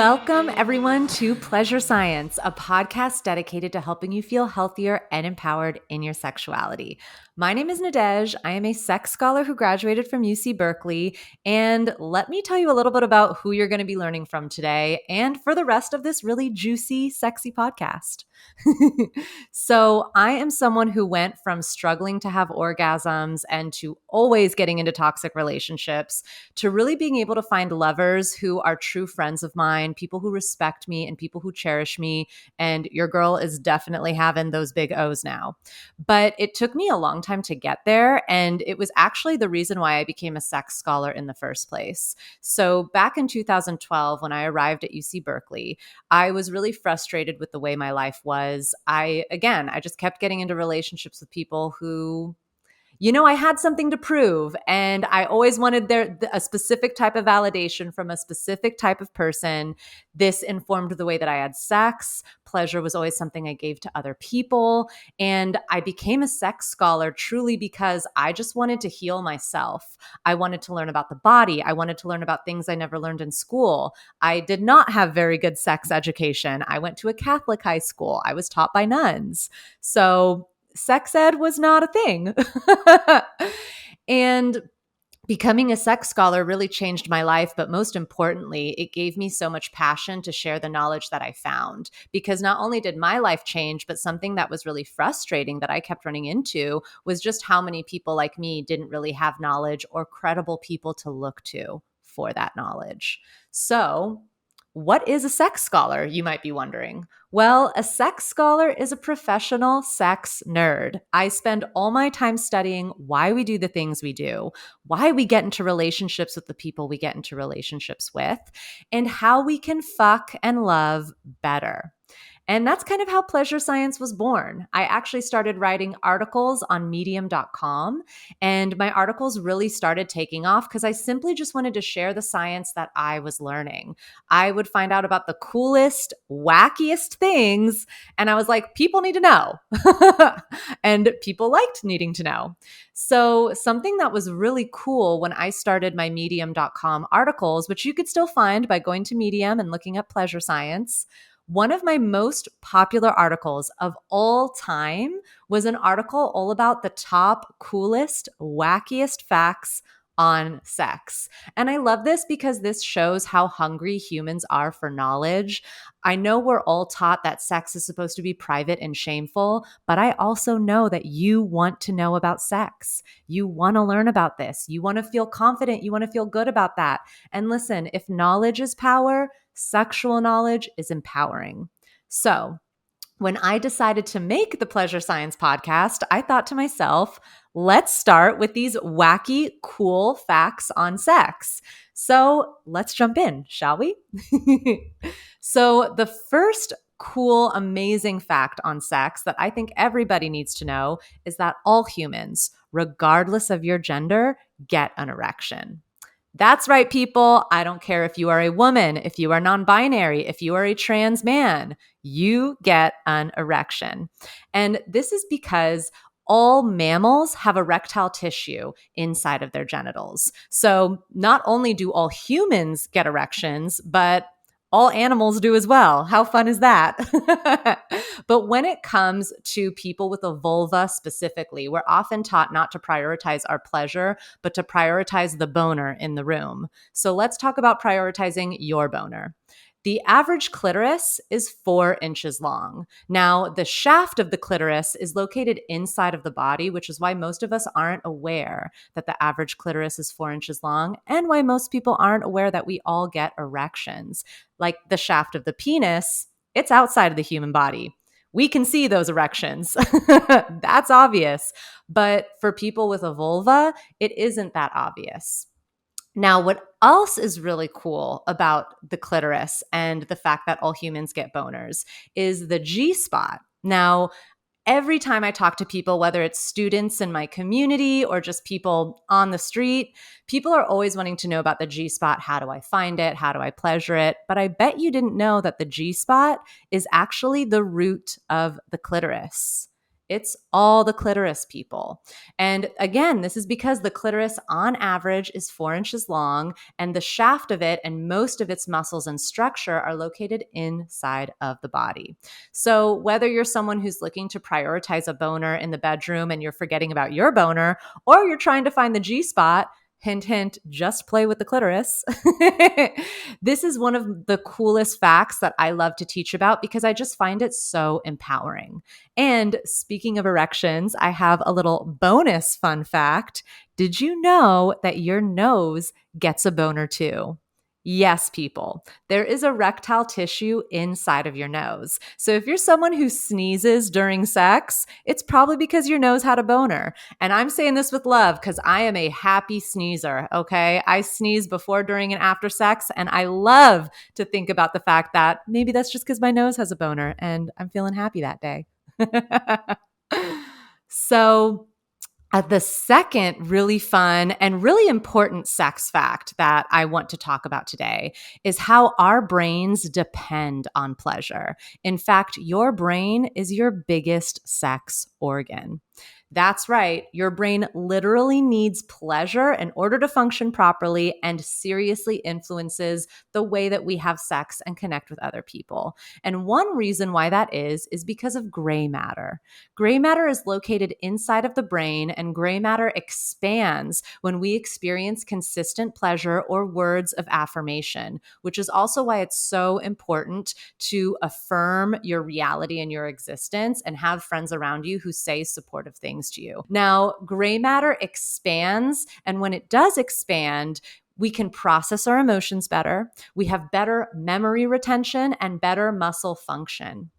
Welcome, everyone, to Pleasure Science, a podcast dedicated to helping you feel healthier and empowered in your sexuality. My name is Nadège. I am a sex scholar who graduated from UC Berkeley. And let me tell you a little bit about who you're going to be learning from today and for the rest of this really juicy, sexy podcast. So, I am someone who went from struggling to have orgasms and to always getting into toxic relationships to really being able to find lovers who are true friends of mine, people who respect me and people who cherish me. And your girl is definitely having those big O's now. But it took me a long time to get there. And it was actually the reason why I became a sex scholar in the first place. So back in 2012, when I arrived at UC Berkeley, I was really frustrated with the way my life was. I just kept getting into relationships with people who I had something to prove, and I always wanted a specific type of validation from a specific type of person. This informed the way that I had sex. Pleasure was always something I gave to other people, and I became a sex scholar truly because I just wanted to heal myself. I wanted to learn about the body. I wanted to learn about things I never learned in school. I did not have very good sex education. I went to a Catholic high school. I was taught by nuns. So sex ed was not a thing. And becoming a sex scholar really changed my life, but most importantly, it gave me so much passion to share the knowledge that I found. Because not only did my life change, but something that was really frustrating that I kept running into was just how many people like me didn't really have knowledge or credible people to look to for that knowledge. So, what is a sex scholar, you might be wondering? Well, a sex scholar is a professional sex nerd. I spend all my time studying why we do the things we do, why we get into relationships with the people we get into relationships with, and how we can fuck and love better. And that's kind of how Pleasure Science was born. I actually started writing articles on medium.com, and my articles really started taking off because I simply just wanted to share the science that I was learning. I would find out about the coolest, wackiest things, and I was like, people need to know. And people liked needing to know. So something that was really cool when I started my medium.com articles, which you could still find by going to Medium and looking up Pleasure Science, one of my most popular articles of all time was an article all about the top, coolest, wackiest facts on sex. And I love this because this shows how hungry humans are for knowledge. I know we're all taught that sex is supposed to be private and shameful, but I also know that you want to know about sex. You want to learn about this. You want to feel confident. You want to feel good about that. And listen, if knowledge is power, sexual knowledge is empowering. So, when I decided to make the Pleasure Science podcast, I thought to myself, let's start with these wacky, cool facts on sex. So let's jump in, shall we? So the first cool, amazing fact on sex that I think everybody needs to know is that all humans, regardless of your gender, get an erection. That's right, people. I don't care if you are a woman, if you are non-binary, if you are a trans man, you get an erection. And this is because all mammals have erectile tissue inside of their genitals. So not only do all humans get erections, but all animals do as well. How fun is that? But when it comes to people with a vulva specifically, we're often taught not to prioritize our pleasure, but to prioritize the boner in the room. So let's talk about prioritizing your boner. The average clitoris is 4 inches long. Now, the shaft of the clitoris is located inside of the body, which is why most of us aren't aware that the average clitoris is 4 inches long, and why most people aren't aware that we all get erections. Like the shaft of the penis, it's outside of the human body. We can see those erections. That's obvious. But for people with a vulva, it isn't that obvious. Now, what else is really cool about the clitoris and the fact that all humans get boners is the G spot. Now, every time I talk to people, whether it's students in my community or just people on the street, people are always wanting to know about the G spot. How do I find it? How do I pleasure it? But I bet you didn't know that the G spot is actually the root of the clitoris. It's all the clitoris, people. And again, this is because the clitoris on average is 4 inches long, and the shaft of it and most of its muscles and structure are located inside of the body. So whether you're someone who's looking to prioritize a boner in the bedroom and you're forgetting about your boner, or you're trying to find the G spot, hint, hint, just play with the clitoris. This is one of the coolest facts that I love to teach about because I just find it so empowering. And speaking of erections, I have a little bonus fun fact. Did you know that your nose gets a boner too? Yes, people. There is erectile tissue inside of your nose. So if you're someone who sneezes during sex, it's probably because your nose had a boner. And I'm saying this with love because I am a happy sneezer, okay? I sneeze before, during, and after sex, and I love to think about the fact that maybe that's just because my nose has a boner and I'm feeling happy that day. So, the second really fun and really important sex fact that I want to talk about today is how our brains depend on pleasure. In fact, your brain is your biggest sex organ. That's right. Your brain literally needs pleasure in order to function properly and seriously influences the way that we have sex and connect with other people. And one reason why that is because of gray matter. Gray matter is located inside of the brain, and gray matter expands when we experience consistent pleasure or words of affirmation, which is also why it's so important to affirm your reality and your existence and have friends around you who say supportive things to you. Now, gray matter expands, and when it does expand, we can process our emotions better. We have better memory retention and better muscle function.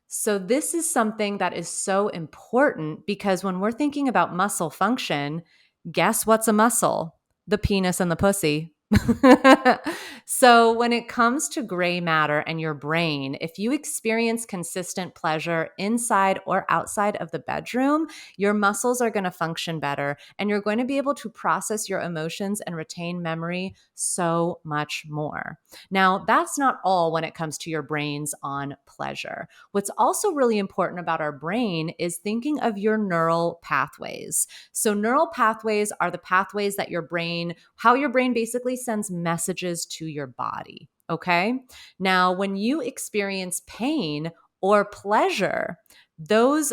So, this is something that is so important because when we're thinking about muscle function, guess what's a muscle? The penis and the pussy. So, when it comes to gray matter and your brain, if you experience consistent pleasure inside or outside of the bedroom, your muscles are going to function better and you're going to be able to process your emotions and retain memory so much more. Now, that's not all when it comes to your brains on pleasure. What's also really important about our brain is thinking of your neural pathways. So, neural pathways are the pathways that how your brain basically sends messages to your body. Okay. Now, when you experience pain or pleasure, those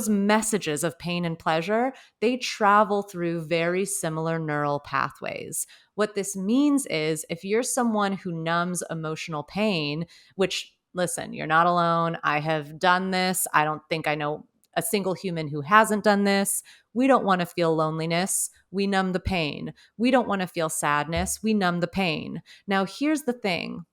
messages of pain and pleasure, they travel through very similar neural pathways. What this means is if you're someone who numbs emotional pain, which, listen, you're not alone. I have done this. I don't think I know a single human who hasn't done this. We don't want to feel loneliness. We numb the pain. We don't want to feel sadness. We numb the pain. Now, here's the thing.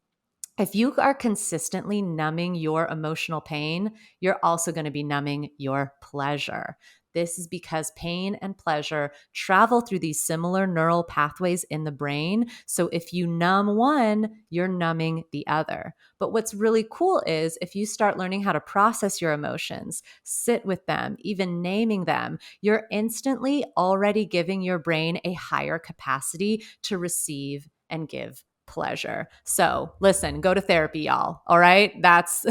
If you are consistently numbing your emotional pain, you're also going to be numbing your pleasure. This is because pain and pleasure travel through these similar neural pathways in the brain. So if you numb one, you're numbing the other. But what's really cool is if you start learning how to process your emotions, sit with them, even naming them, you're instantly already giving your brain a higher capacity to receive and give pleasure. So listen, go to therapy, y'all. All right. That's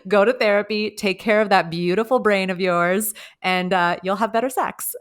go to therapy, take care of that beautiful brain of yours, and you'll have better sex.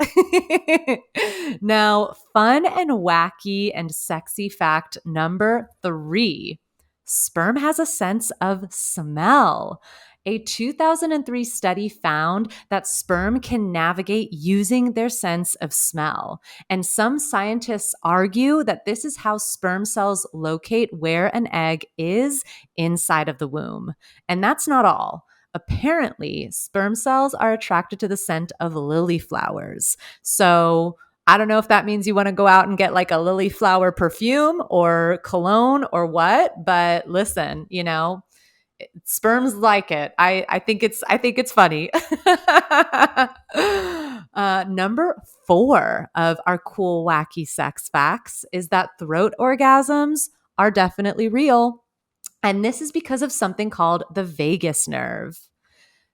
Now, fun and wacky and sexy fact number 3, sperm has a sense of smell. A 2003 study found that sperm can navigate using their sense of smell. And some scientists argue that this is how sperm cells locate where an egg is inside of the womb. And that's not all. Apparently, sperm cells are attracted to the scent of lily flowers. So, I don't know if that means you want to go out and get like a lily flower perfume or cologne or what, but listen, sperms like it. I think it's funny. Number 4 of our cool, wacky sex facts is that throat orgasms are definitely real. And this is because of something called the vagus nerve.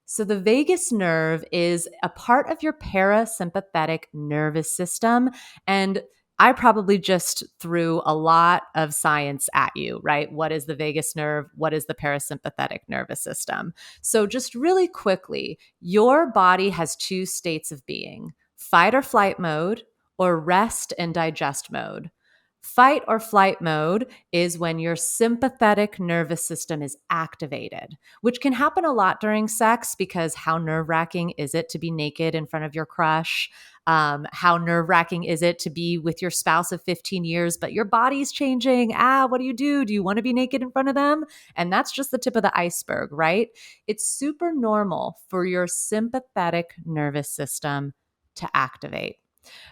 So, the vagus nerve is a part of your parasympathetic nervous system. And I probably just threw a lot of science at you, right? What is the vagus nerve? What is the parasympathetic nervous system? So, just really quickly, your body has two states of being: fight or flight mode, or rest and digest mode. Fight or flight mode is when your sympathetic nervous system is activated, which can happen a lot during sex because how nerve wracking is it to be naked in front of your crush? How nerve wracking is it to be with your spouse of 15 years, but your body's changing? What do you do? Do you want to be naked in front of them? And that's just the tip of the iceberg, right? It's super normal for your sympathetic nervous system to activate.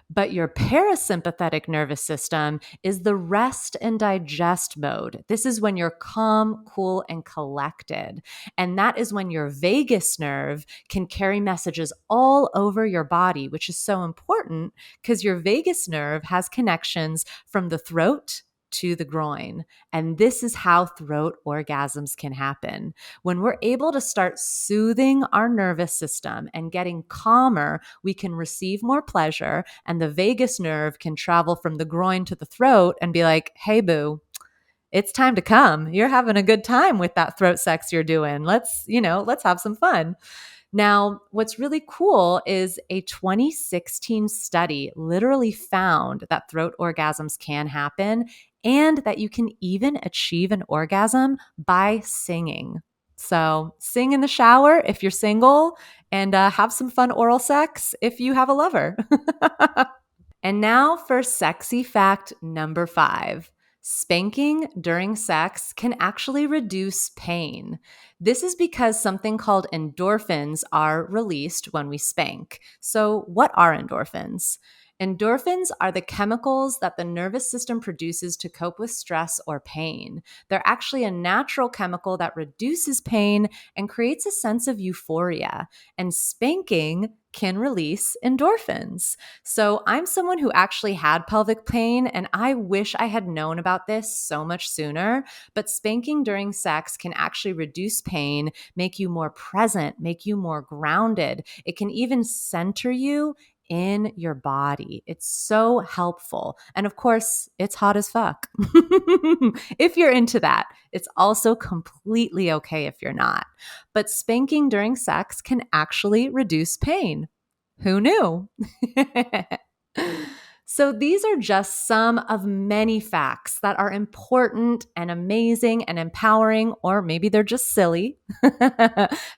But your parasympathetic nervous system is the rest and digest mode. This is when you're calm, cool, and collected. And that is when your vagus nerve can carry messages all over your body, which is so important because your vagus nerve has connections from the throat to the groin. And this is how throat orgasms can happen. When we're able to start soothing our nervous system and getting calmer, we can receive more pleasure, and the vagus nerve can travel from the groin to the throat and be like, hey, boo, it's time to come. You're having a good time with that throat sex you're doing. Let's have some fun. Now, what's really cool is a 2016 study literally found that throat orgasms can happen and that you can even achieve an orgasm by singing. So, sing in the shower if you're single, and have some fun oral sex if you have a lover. And now for sexy fact number 5. Spanking during sex can actually reduce pain. This is because something called endorphins are released when we spank. So, what are endorphins? Endorphins are the chemicals that the nervous system produces to cope with stress or pain. They're actually a natural chemical that reduces pain and creates a sense of euphoria. And spanking can release endorphins. So I'm someone who actually had pelvic pain, and I wish I had known about this so much sooner. But spanking during sex can actually reduce pain, make you more present, make you more grounded. It can even center you in your body. It's so helpful. And of course, it's hot as fuck. If you're into that, it's also completely okay if you're not. But spanking during sex can actually reduce pain. Who knew? So, these are just some of many facts that are important and amazing and empowering, or maybe they're just silly.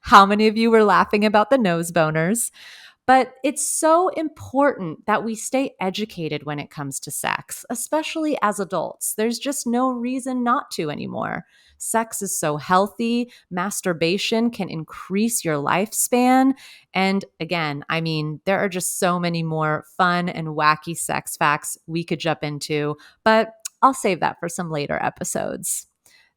How many of you were laughing about the nose boners? But it's so important that we stay educated when it comes to sex, especially as adults. There's just no reason not to anymore. Sex is so healthy. Masturbation can increase your lifespan. And again, there are just so many more fun and wacky sex facts we could jump into, but I'll save that for some later episodes.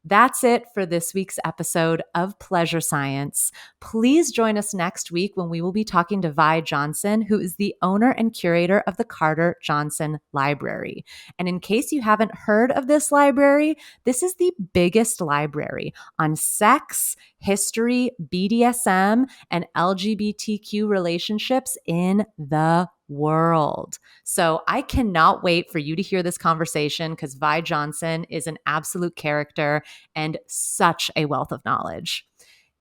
That's it for this week's episode of Pleasure Science. Please join us next week when we will be talking to Vi Johnson, who is the owner and curator of the Carter Johnson Library. And in case you haven't heard of this library, this is the biggest library on sex, history, BDSM, and LGBTQ relationships in the world. So I cannot wait for you to hear this conversation because Vi Johnson is an absolute character and such a wealth of knowledge.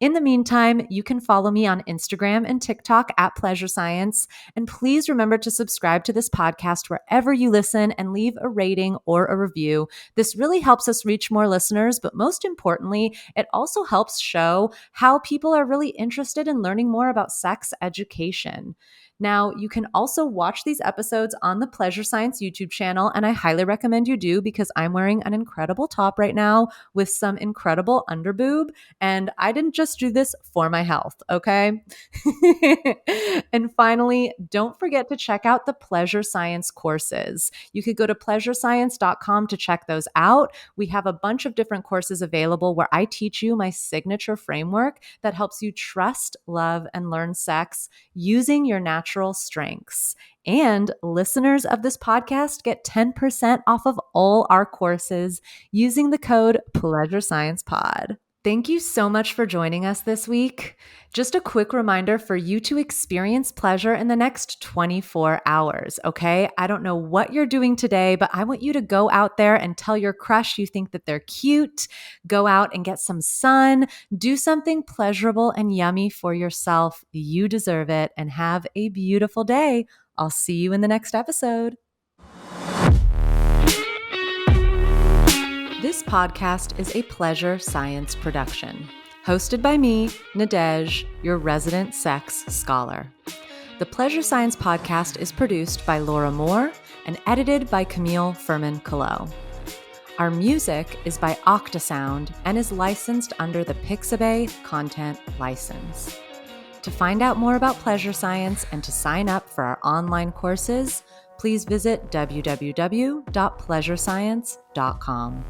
In the meantime, you can follow me on Instagram and TikTok at Pleasure Science. And please remember to subscribe to this podcast wherever you listen and leave a rating or a review. This really helps us reach more listeners, but most importantly, it also helps show how people are really interested in learning more about sex education. Now, you can also watch these episodes on the Pleasure Science YouTube channel, and I highly recommend you do because I'm wearing an incredible top right now with some incredible underboob, and I didn't just do this for my health, okay? And finally, don't forget to check out the Pleasure Science courses. You could go to pleasurescience.com to check those out. We have a bunch of different courses available where I teach you my signature framework that helps you trust, love, and learn sex using your natural strengths. And listeners of this podcast get 10% off of all our courses using the code Pleasure Science Pod. Thank you so much for joining us this week. Just a quick reminder for you to experience pleasure in the next 24 hours, okay? I don't know what you're doing today, but I want you to go out there and tell your crush you think that they're cute. Go out and get some sun. Do something pleasurable and yummy for yourself. You deserve it, and have a beautiful day. I'll see you in the next episode. This podcast is a Pleasure Science production, hosted by me, Nadège, your resident sex scholar. The Pleasure Science podcast is produced by Laura Moore and edited by Camille Furman-Callot. Our music is by Octasound and is licensed under the Pixabay Content License. To find out more about Pleasure Science and to sign up for our online courses, please visit www.pleasurescience.com.